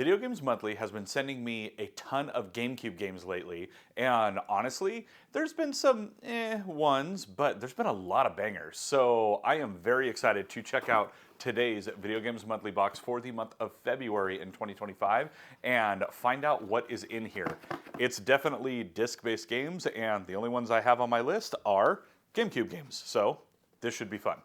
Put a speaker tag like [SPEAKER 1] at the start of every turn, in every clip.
[SPEAKER 1] Video Games Monthly has been sending me a ton of GameCube games lately, and honestly, there's been some ones, but there's been a lot of bangers. So I am very excited to check out today's Video Games Monthly box for the month of February in 2025 and find out what is in here. It's definitely disc-based games, and the only ones I have on my list are GameCube games, so this should be fun.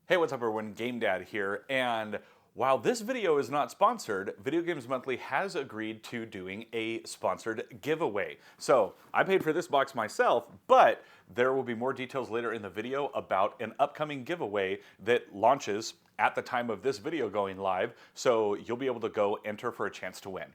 [SPEAKER 1] Hey, what's up everyone? Game Dad here, and while this video is not sponsored, Video Games Monthly has agreed to doing a sponsored giveaway. So I paid for this box myself, but there will be more details later in the video about an upcoming giveaway that launches at the time of this video going live, so you'll be able to go enter for a chance to win.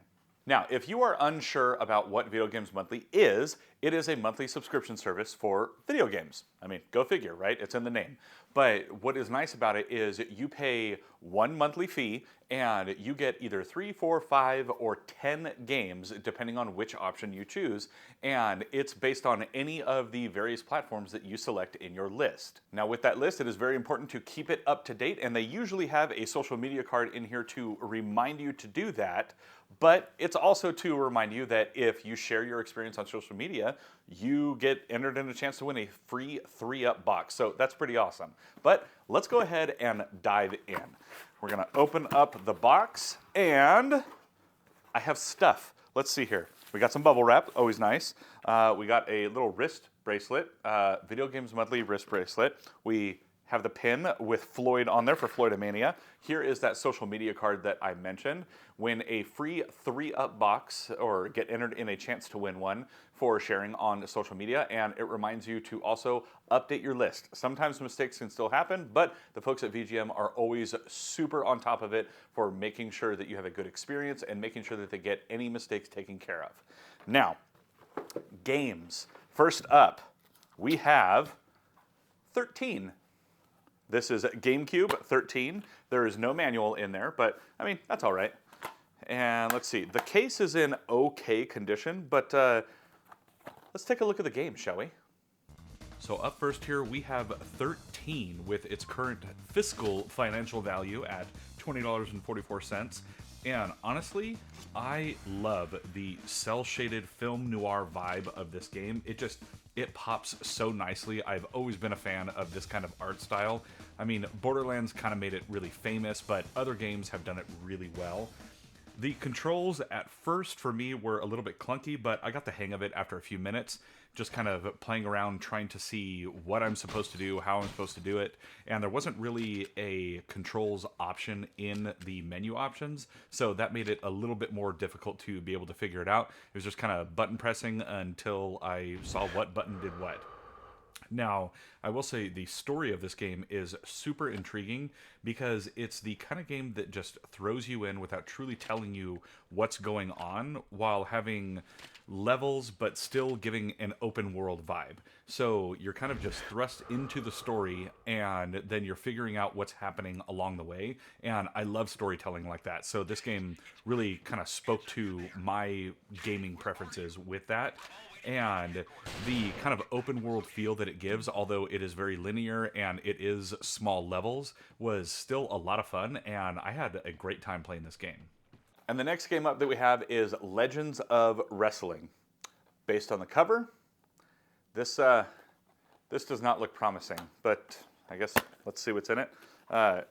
[SPEAKER 1] Now, if you are unsure about what Video Games Monthly is, it is a monthly subscription service for video games. I mean, go figure, right? It's in the name. But what is nice about it is you pay one monthly fee and you get either 3, 4, 5, or 10 games, depending on which option you choose. And it's based on any of the various platforms that you select in your list. Now, with that list, it is very important to keep it up to date, and they usually have a social media card in here to remind you to do that. But it's also to remind you that if you share your experience on social media, you get entered in a chance to win a free 3-up box. So that's pretty awesome. But let's go ahead and dive in. We're gonna open up the box, and I have stuff. Let's see here. We got some bubble wrap, always nice. We got a little wrist bracelet, Video Games Monthly wrist bracelet. We have the pin with Floyd on there for Floydomania. Here is that social media card that I mentioned. Win a free 3-up box, or get entered in a chance to win one for sharing on social media, and it reminds you to also update your list. Sometimes mistakes can still happen, but the folks at VGM are always super on top of it for making sure that you have a good experience and making sure that they get any mistakes taken care of. Now, games. First up, we have 13. This is GameCube 13. There is no manual in there, but I mean, that's all right. And let's see, the case is in okay condition, but let's take a look at the game, shall we? So up first here, we have 13 with its current fiscal financial value at $20.44. And honestly, I love the cel-shaded film noir vibe of this game. It pops so nicely. I've always been a fan of this kind of art style. I mean, Borderlands kind of made it really famous, but other games have done it really well. The controls at first for me were a little bit clunky, but I got the hang of it after a few minutes, just kind of playing around trying to see what I'm supposed to do, how I'm supposed to do it, and there wasn't really a controls option in the menu options, so that made it a little bit more difficult to be able to figure it out. It was just kind of button pressing until I saw what button did what. Now, I will say the story of this game is super intriguing because it's the kind of game that just throws you in without truly telling you what's going on while having levels but still giving an open world vibe. So you're kind of just thrust into the story and then you're figuring out what's happening along the way. And I love storytelling like that. So this game really kind of spoke to my gaming preferences with that. And the kind of open world feel that it gives, although it is very linear and it is small levels, was still a lot of fun, and I had a great time playing this game. And the next game up that we have is Legends of Wrestling. Based on the cover, this does not look promising, but I guess let's see what's in it.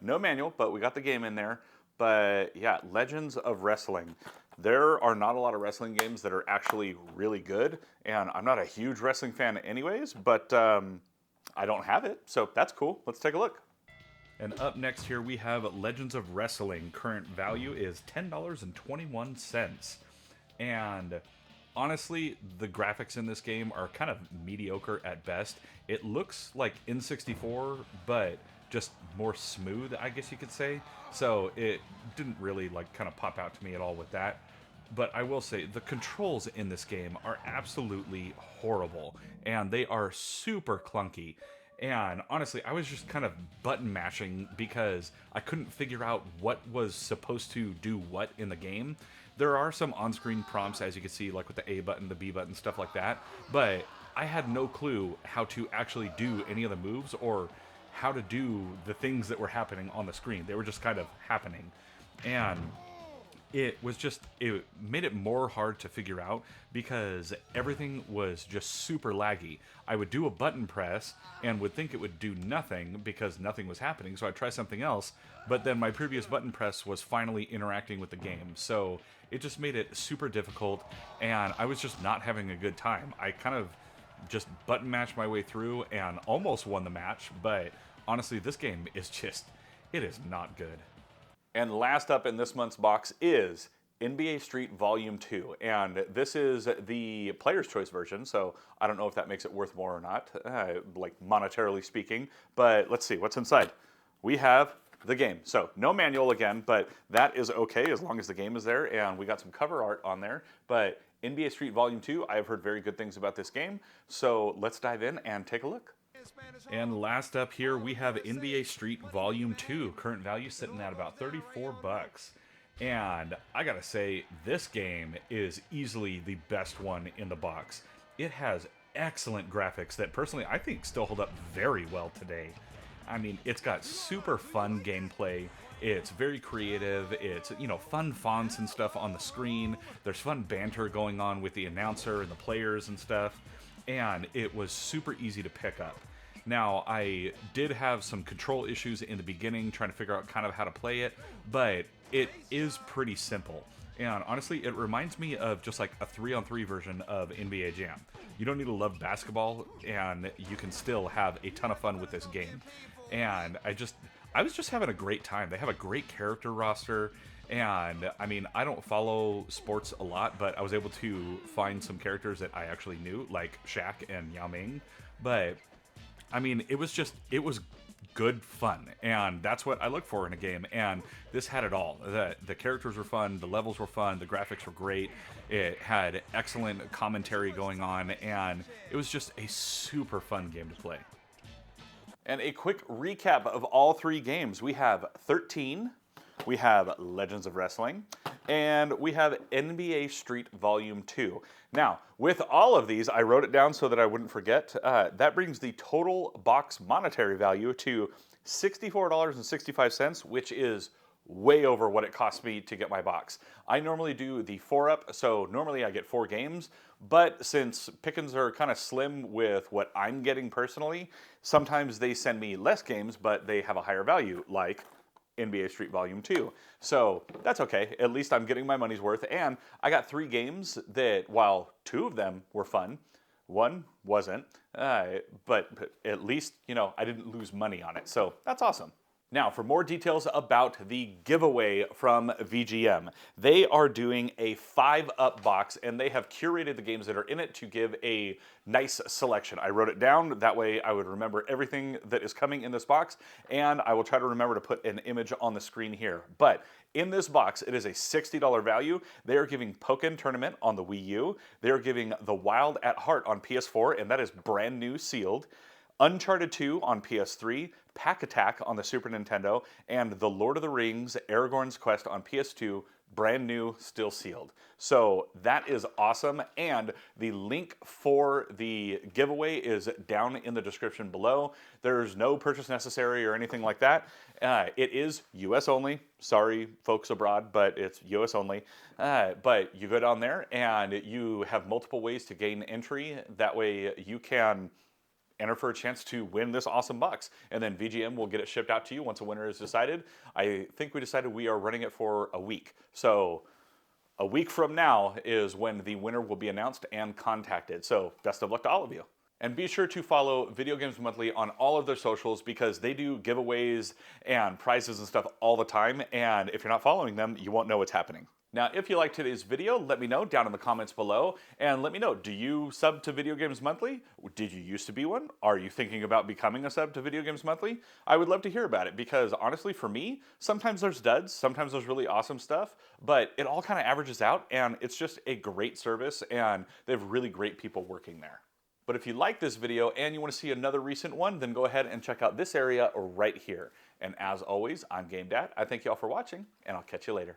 [SPEAKER 1] No manual, but we got the game in there. But yeah, Legends of Wrestling. There are not a lot of wrestling games that are actually really good, and I'm not a huge wrestling fan anyways, but I don't have it, so that's cool. Let's take a look. And up next here we have Legends of Wrestling. Current value is $10.21. And honestly, the graphics in this game are kind of mediocre at best. It looks like N64, but just more smooth, I guess you could say. So it didn't really kind of pop out to me at all with that. But I will say the controls in this game are absolutely horrible, and they are super clunky. And honestly, I was just kind of button mashing because I couldn't figure out what was supposed to do what in the game. There are some on-screen prompts, as you can see, like with the A button, the B button, stuff like that. But I had no clue how to actually do any of the moves or how to do the things that were happening on the screen. They were just kind of happening. And it made it more hard to figure out because everything was just super laggy. I would do a button press and would think it would do nothing because nothing was happening, so I'd try something else, but then my previous button press was finally interacting with the game. So it just made it super difficult, and I was just not having a good time. I kind of just button mashed my way through and almost won the match, but honestly, this game is just, it is not good. And last up in this month's box is NBA Street Volume 2. And this is the player's choice version, so I don't know if that makes it worth more or not, like monetarily speaking. But let's see, what's inside? We have the game. So no manual again, but that is okay as long as the game is there. And we got some cover art on there. But NBA Street Volume 2, I have heard very good things about this game. So let's dive in and take a look. And last up here, we have NBA Street Volume 2. Current value sitting at about 34 bucks. And I gotta say, this game is easily the best one in the box. It has excellent graphics that personally I think still hold up very well today. I mean, it's got super fun gameplay. It's very creative. It's, you know, fun fonts and stuff on the screen. There's fun banter going on with the announcer and the players and stuff. And it was super easy to pick up. Now, I did have some control issues in the beginning trying to figure out kind of how to play it, but it is pretty simple. And honestly, it reminds me of just like a 3-on-3 version of NBA Jam. You don't need to love basketball, and you can still have a ton of fun with this game. And I was just having a great time. They have a great character roster. And I mean, I don't follow sports a lot, but I was able to find some characters that I actually knew, like Shaq and Yao Ming. But I mean, it was good fun, and that's what I look for in a game, and this had it all. The characters were fun, the levels were fun, the graphics were great, it had excellent commentary going on, and it was just a super fun game to play. And a quick recap of all three games. We have 13, we have Legends of Wrestling, and we have NBA Street Volume 2. Now, with all of these, I wrote it down so that I wouldn't forget. That brings the total box monetary value to $64.65, which is way over what it cost me to get my box. I normally do the 4-up, so normally I get 4 games, but since pickings are kind of slim with what I'm getting personally, sometimes they send me less games, but they have a higher value, like NBA Street Volume 2. So that's okay. At least I'm getting my money's worth. And I got 3 games that, while 2 of them were fun, 1 wasn't. But at least, you know, I didn't lose money on it. So that's awesome. Now, for more details about the giveaway from VGM, they are doing a 5-up box, and they have curated the games that are in it to give a nice selection. I wrote it down, that way I would remember everything that is coming in this box, and I will try to remember to put an image on the screen here. But in this box, it is a $60 value. They are giving Pokken Tournament on the Wii U. They are giving The Wild at Heart on PS4, and that is brand new sealed. Uncharted 2 on PS3, Pack Attack on the Super Nintendo, and The Lord of the Rings Aragorn's Quest on PS2, brand new, still sealed. So that is awesome, and the link for the giveaway is down in the description below. There's no purchase necessary or anything like that. It is US only. Sorry, folks abroad, but it's US only. But you go down there, and you have multiple ways to gain entry. That way you can enter for a chance to win this awesome box. And then VGM will get it shipped out to you once a winner is decided. I think we decided we are running it for a week. So a week from now is when the winner will be announced and contacted. So best of luck to all of you. And be sure to follow Video Games Monthly on all of their socials because they do giveaways and prizes and stuff all the time. And if you're not following them, you won't know what's happening. Now, if you liked today's video, let me know down in the comments below, and let me know, do you sub to Video Games Monthly? Did you used to be one? Are you thinking about becoming a sub to Video Games Monthly? I would love to hear about it, because honestly, for me, sometimes there's duds, sometimes there's really awesome stuff, but it all kind of averages out, and it's just a great service, and they have really great people working there. But if you like this video and you want to see another recent one, then go ahead and check out this area right here. And as always, I'm Game Dad. I thank you all for watching, and I'll catch you later.